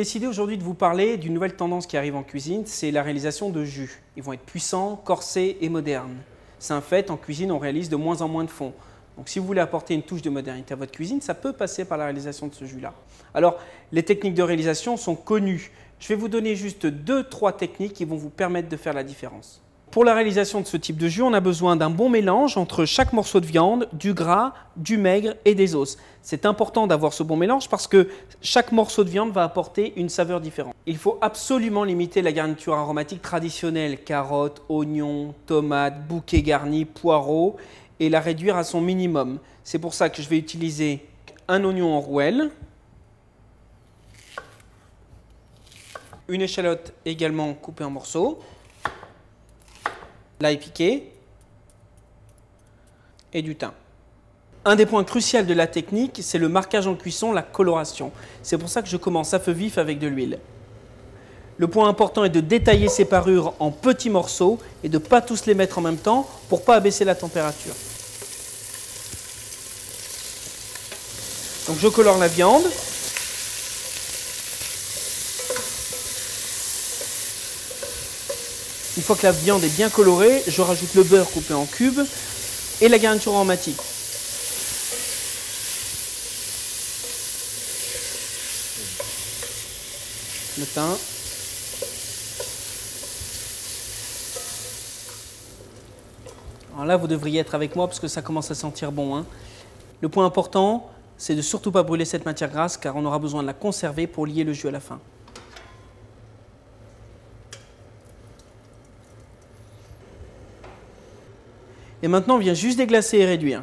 décidé aujourd'hui de vous parler d'une nouvelle tendance qui arrive en cuisine, c'est la réalisation de jus. Ils vont être puissants, corsés et modernes. C'est un fait, en cuisine, on réalise de moins en moins de fond. Donc si vous voulez apporter une touche de modernité à votre cuisine, ça peut passer par la réalisation de ce jus-là. Alors, les techniques de réalisation sont connues. Je vais vous donner juste 2-3 techniques qui vont vous permettre de faire la différence. Pour la réalisation de ce type de jus, on a besoin d'un bon mélange entre chaque morceau de viande, du gras, du maigre et des os. C'est important d'avoir ce bon mélange parce que chaque morceau de viande va apporter une saveur différente. Il faut absolument limiter la garniture aromatique traditionnelle, carottes, oignons, tomates, bouquets garnis, poireaux, et la réduire à son minimum. C'est pour ça que je vais utiliser un oignon en rouelle, une échalote également coupée en morceaux, l'ail piqué et du thym. Un des points cruciaux de la technique, c'est le marquage en cuisson, la coloration. C'est pour ça que je commence à feu vif avec de l'huile. Le point important est de détailler ces parures en petits morceaux et de ne pas tous les mettre en même temps pour ne pas abaisser la température. Donc je colore la viande. Une fois que la viande est bien colorée, je rajoute le beurre coupé en cubes et la garniture aromatique. Le thym. Alors là, vous devriez être avec moi parce que ça commence à sentir bon, hein. Le point important, c'est de surtout pas brûler cette matière grasse car on aura besoin de la conserver pour lier le jus à la fin. Et maintenant, on vient juste déglacer et réduire.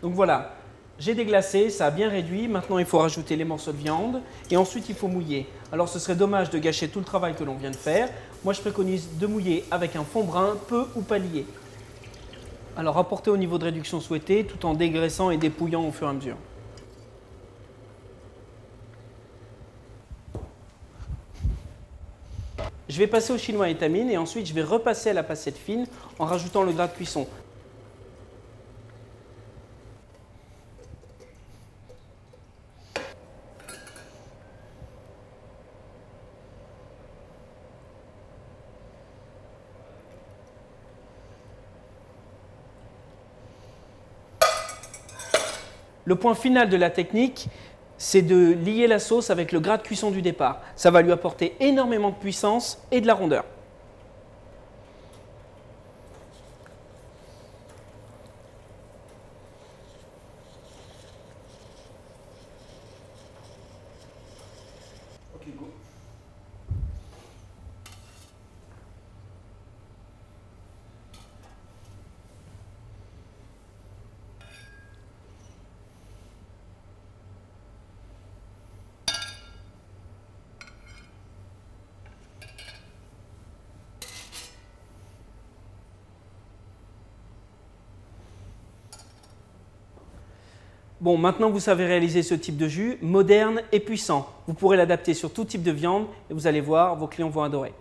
Donc voilà, j'ai déglacé, ça a bien réduit. Maintenant, il faut rajouter les morceaux de viande et ensuite, il faut mouiller. Alors, ce serait dommage de gâcher tout le travail que l'on vient de faire. Moi, je préconise de mouiller avec un fond brun, peu ou pas lié. Alors, apportez au niveau de réduction souhaité tout en dégraissant et dépouillant au fur et à mesure. Je vais passer au chinois étamine et ensuite je vais repasser à la passette fine en rajoutant le gras de cuisson. Le point final de la technique, c'est de lier la sauce avec le gras de cuisson du départ. Ça va lui apporter énormément de puissance et de la rondeur. Okay, go. Bon, maintenant vous savez réaliser ce type de jus, moderne et puissant. Vous pourrez l'adapter sur tout type de viande et vous allez voir, vos clients vont adorer.